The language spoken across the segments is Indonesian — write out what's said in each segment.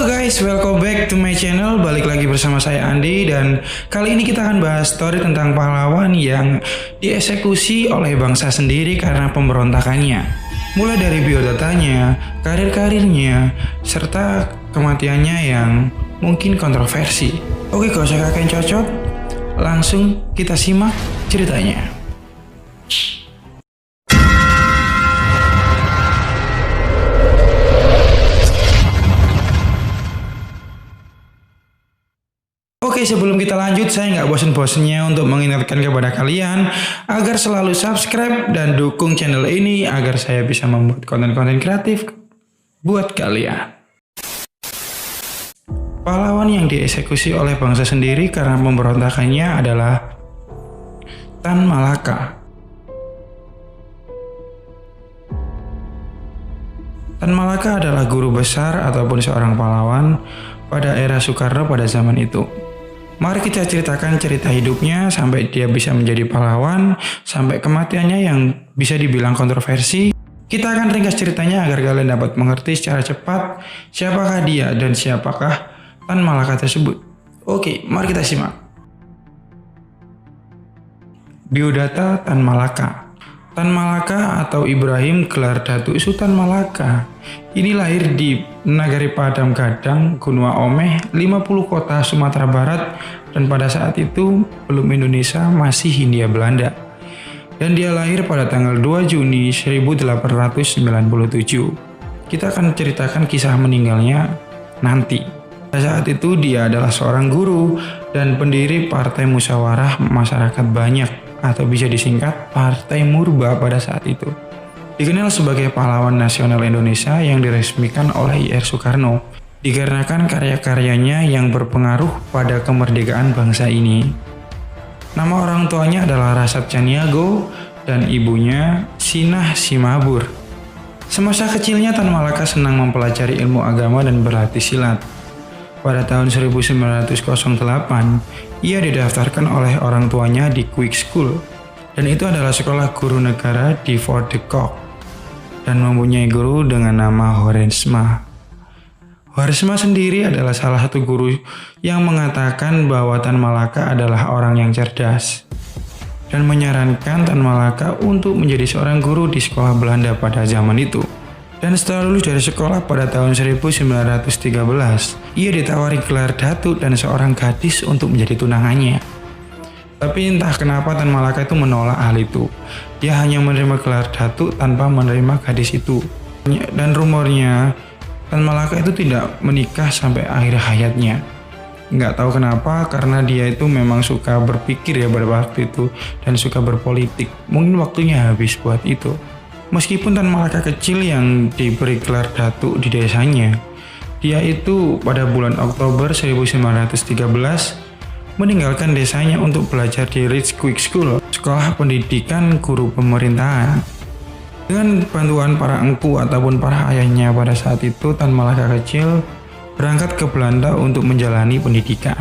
Guys, welcome back to my channel. Balik lagi bersama saya Andi, dan kali ini kita akan bahas story tentang pahlawan yang dieksekusi oleh bangsa sendiri karena pemberontakannya. Mulai dari biodatanya, karir-karirnya, serta kematiannya yang mungkin kontroversi. Oke, gak usah kakek cocok, langsung kita simak ceritanya. Oke, sebelum kita lanjut, saya nggak bosen-bosennya untuk mengingatkan kepada kalian agar selalu subscribe dan dukung channel ini agar saya bisa membuat konten-konten kreatif buat kalian. Pahlawan yang dieksekusi oleh bangsa sendiri karena pemberontakannya adalah Tan Malaka. Tan Malaka adalah guru besar ataupun seorang pahlawan pada era Soekarno pada zaman itu. Mari kita ceritakan cerita hidupnya sampai dia bisa menjadi pahlawan, sampai kematiannya yang bisa dibilang kontroversi. Kita akan ringkas ceritanya agar kalian dapat mengerti secara cepat siapakah dia dan siapakah Tan Malaka tersebut. Oke, mari kita simak. Biodata Tan Malaka. Tan Malaka atau Ibrahim gelar Datuk Sultan Malaka ini lahir di Nagari Padang Gadang, Gunua Omeh, 50 kota Sumatera Barat, dan pada saat itu belum Indonesia, masih Hindia Belanda. Dan dia lahir pada tanggal 2 Juni 1897. Kita akan ceritakan kisah meninggalnya nanti. Pada saat itu dia adalah seorang guru dan pendiri Partai Musyawarah Masyarakat Banyak, atau bisa disingkat Partai Murba pada saat itu. Dikenal sebagai pahlawan nasional Indonesia yang diresmikan oleh I.R. Soekarno dikarenakan karya-karyanya yang berpengaruh pada kemerdekaan bangsa ini. Nama orang tuanya adalah Rasad Caniago dan ibunya Sinah Simabur. Semasa kecilnya Tan Malaka senang mempelajari ilmu agama dan berlatih silat. Pada tahun 1908, ia didaftarkan oleh orang tuanya di Quick School, dan itu adalah sekolah guru negara di Fort de Kock, dan mempunyai guru dengan nama Horesma. Horesma sendiri adalah salah satu guru yang mengatakan bahwa Tan Malaka adalah orang yang cerdas, dan menyarankan Tan Malaka untuk menjadi seorang guru di sekolah Belanda pada zaman itu. Dan setelah lulus dari sekolah pada tahun 1913, ia ditawari gelar datuk dan seorang gadis untuk menjadi tunangannya. Tapi entah kenapa Tan Malaka itu menolak hal itu. Dia hanya menerima gelar datuk tanpa menerima gadis itu. Dan rumornya Tan Malaka itu tidak menikah sampai akhir hayatnya. Nggak tahu kenapa, karena dia itu memang suka berpikir ya pada waktu itu dan suka berpolitik. Mungkin waktunya habis buat itu. Meskipun Tan Malaka kecil yang diberi gelar datuk di desanya, dia itu pada bulan Oktober 1913 meninggalkan desanya untuk belajar di Ridge Quick School, sekolah pendidikan guru pemerintahan. Dengan bantuan para engku ataupun para ayahnya pada saat itu, Tan Malaka kecil berangkat ke Belanda untuk menjalani pendidikan.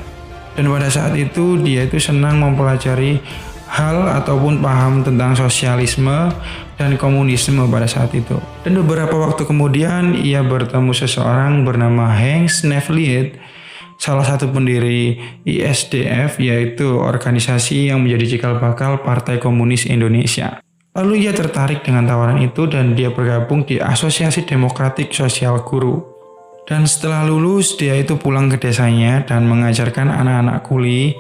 Dan pada saat itu dia itu senang mempelajari hal ataupun paham tentang sosialisme dan komunisme pada saat itu. Dan beberapa waktu kemudian ia bertemu seseorang bernama Henk Sneevliet, salah satu pendiri ISDF, yaitu organisasi yang menjadi cikal bakal Partai Komunis Indonesia. Lalu ia tertarik dengan tawaran itu dan dia bergabung di Asosiasi Demokratik Sosial Guru. Dan setelah lulus dia itu pulang ke desanya dan mengajarkan anak-anak kuli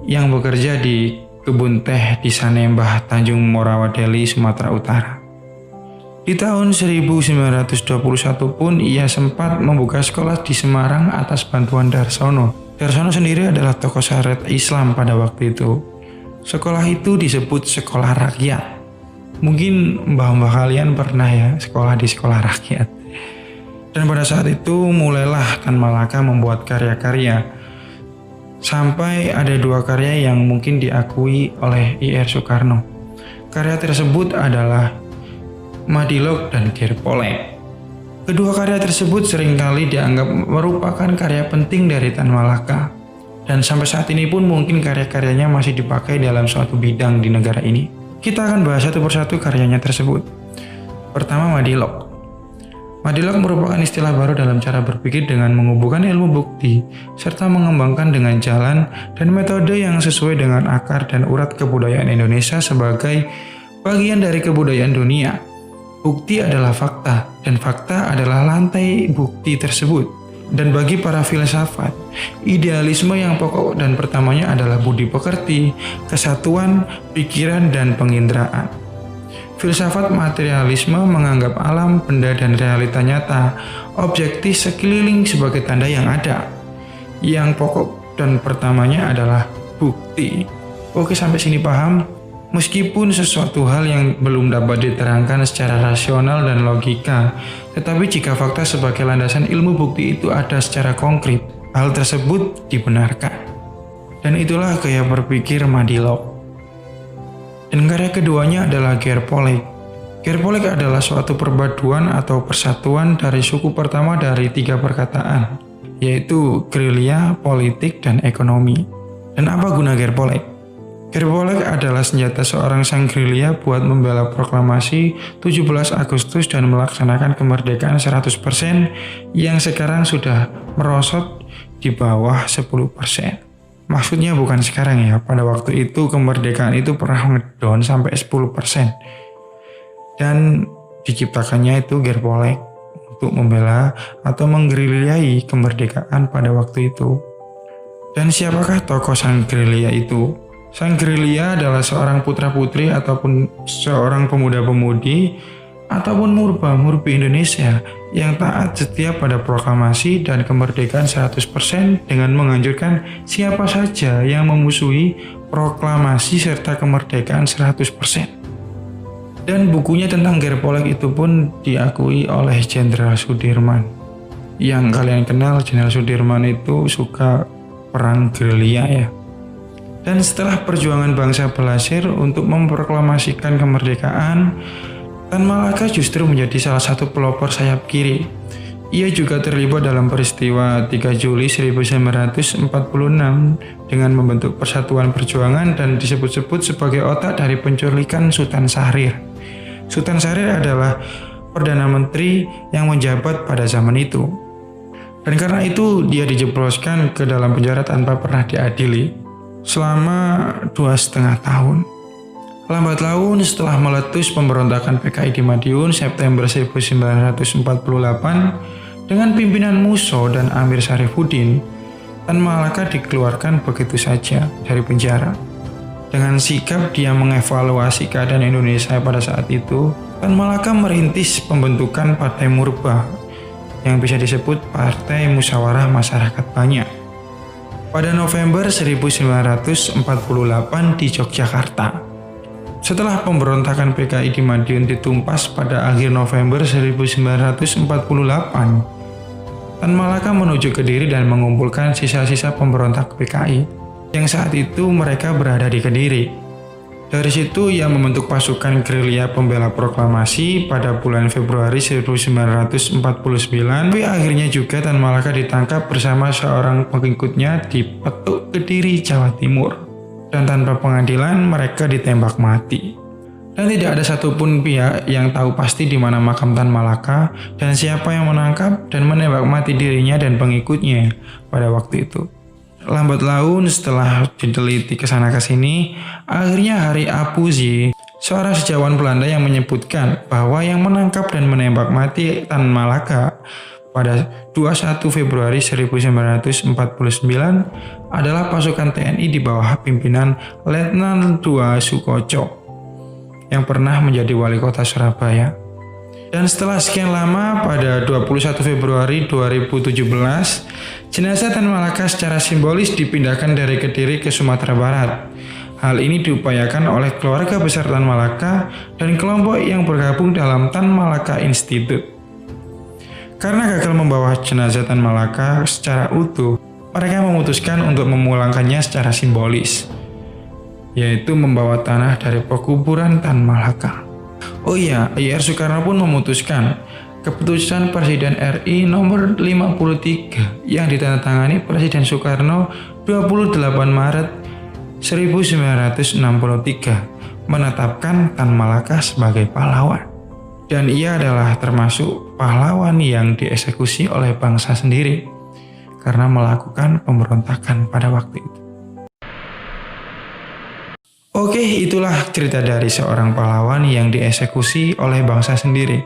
yang bekerja di kebun teh di Sanembah, Tanjung Morawaleli, Sumatera Utara. Di tahun 1921 pun ia sempat membuka sekolah di Semarang atas bantuan Darsono. Darsono sendiri adalah tokoh syariat Islam pada waktu itu. Sekolah itu disebut sekolah rakyat. Mungkin mbah-mbah kalian pernah ya sekolah di sekolah rakyat. Dan pada saat itu mulailah Tan Malaka membuat karya-karya. Sampai ada 2 karya yang mungkin diakui oleh I.R. Soekarno. Karya tersebut adalah Madilog dan Dirpolek. Kedua karya tersebut seringkali dianggap merupakan karya penting dari Tan Malaka. Dan sampai saat ini pun mungkin karya-karyanya masih dipakai dalam suatu bidang di negara ini. Kita akan bahas satu persatu karyanya tersebut. Pertama, Madilog. Madilog merupakan istilah baru dalam cara berpikir dengan menghubungkan ilmu bukti, serta mengembangkan dengan jalan dan metode yang sesuai dengan akar dan urat kebudayaan Indonesia sebagai bagian dari kebudayaan dunia. Bukti adalah fakta, dan fakta adalah lantai bukti tersebut. Dan bagi para filsafat, idealisme yang pokok dan pertamanya adalah budi pekerti, kesatuan, pikiran, dan penginderaan. Filsafat materialisme menganggap alam, benda, dan realita nyata, objektif sekeliling sebagai tanda yang ada. Yang pokok dan pertamanya adalah bukti. Oke, sampai sini paham? Meskipun sesuatu hal yang belum dapat diterangkan secara rasional dan logika, tetapi jika fakta sebagai landasan ilmu bukti itu ada secara konkret, hal tersebut dibenarkan. Dan itulah gaya berpikir Madilog. Dan karya keduanya adalah Gerpolek. Gerpolek adalah suatu perpaduan atau persatuan dari suku pertama dari 3 perkataan, yaitu gerilya, politik, dan ekonomi. Dan apa guna Gerpolek? Gerpolek adalah senjata seorang sang gerilya buat membela proklamasi 17 Agustus dan melaksanakan kemerdekaan 100% yang sekarang sudah merosot di bawah 10%. Maksudnya bukan sekarang ya, pada waktu itu kemerdekaan itu pernah ngedown sampai 10%. Dan diciptakannya itu Gerpolek untuk membela atau menggerilyai kemerdekaan pada waktu itu. Dan siapakah tokoh sang gerilya itu? Sang gerilya adalah seorang putra-putri ataupun seorang pemuda-pemudi ataupun murba-murbi Indonesia yang taat setia pada proklamasi dan kemerdekaan 100% dengan menganjurkan siapa saja yang memusuhi proklamasi serta kemerdekaan 100%. Dan bukunya tentang Gerpolek itu pun diakui oleh Jenderal Sudirman. Yang kalian kenal, Jenderal Sudirman itu suka perang gerilya ya. Dan setelah perjuangan bangsa Belasir untuk memproklamasikan kemerdekaan, Tan Malaka justru menjadi salah satu pelopor sayap kiri. Ia juga terlibat dalam peristiwa 3 Juli 1946 dengan membentuk Persatuan Perjuangan dan disebut-sebut sebagai otak dari penculikan Sultan Syahrir. Sultan Syahrir adalah Perdana Menteri yang menjabat pada zaman itu. Dan karena itu dia dijebloskan ke dalam penjara tanpa pernah diadili selama 2,5 tahun. Lambat laun setelah meletus pemberontakan PKI di Madiun September 1948 dengan pimpinan Musso dan Amir Syarifuddin, Tan Malaka dikeluarkan begitu saja dari penjara. Dengan sikap dia mengevaluasi keadaan Indonesia pada saat itu, Tan Malaka merintis pembentukan Partai Murba yang bisa disebut Partai Musyawarah Masyarakat Banyak pada November 1948 di Yogyakarta. Setelah pemberontakan PKI di Madiun ditumpas pada akhir November 1948, Tan Malaka menuju Kediri dan mengumpulkan sisa-sisa pemberontak PKI yang saat itu mereka berada di Kediri. Dari situ ia membentuk pasukan gerilya pembela proklamasi pada bulan Februari 1949. Tapi akhirnya juga Tan Malaka ditangkap bersama seorang pengikutnya di Petuk Kediri, Jawa Timur. Dan tanpa pengadilan mereka ditembak mati. Dan tidak ada satupun pihak yang tahu pasti di mana makam Tan Malaka dan siapa yang menangkap dan menembak mati dirinya dan pengikutnya pada waktu itu. Lambat laun setelah diteliti kesana kesini, akhirnya Hari Apuzzi, seorang sejarawan Belanda yang menyebutkan bahwa yang menangkap dan menembak mati Tan Malaka pada 21 Februari 1949 adalah pasukan TNI di bawah pimpinan Letnan II Sukoco yang pernah menjadi wali kota Surabaya. Dan setelah sekian lama, pada 21 Februari 2017, jenazah Tan Malaka secara simbolis dipindahkan dari Kediri ke Sumatera Barat. Hal ini diupayakan oleh keluarga besar Tan Malaka dan kelompok yang bergabung dalam Tan Malaka Institute. Karena gagal membawa jenazah Tan Malaka secara utuh, mereka memutuskan untuk memulangkannya secara simbolis, yaitu membawa tanah dari pekuburan Tan Malaka. Oh iya, IR Soekarno pun memutuskan keputusan Presiden RI nomor 53 yang ditandatangani Presiden Soekarno 28 Maret 1963 menetapkan Tan Malaka sebagai pahlawan. Dan ia adalah termasuk pahlawan yang dieksekusi oleh bangsa sendiri karena melakukan pemberontakan pada waktu itu. Oke, itulah cerita dari seorang pahlawan yang dieksekusi oleh bangsa sendiri.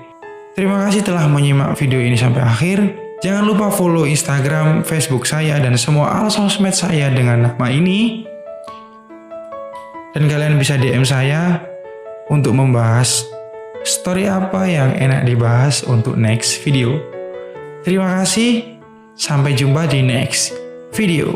Terima kasih telah menyimak video ini sampai akhir. Jangan lupa follow Instagram, Facebook saya, dan semua sosmed saya dengan nama ini. Dan kalian bisa DM saya untuk membahas story apa yang enak dibahas untuk next video. Terima kasih, sampai jumpa di next video.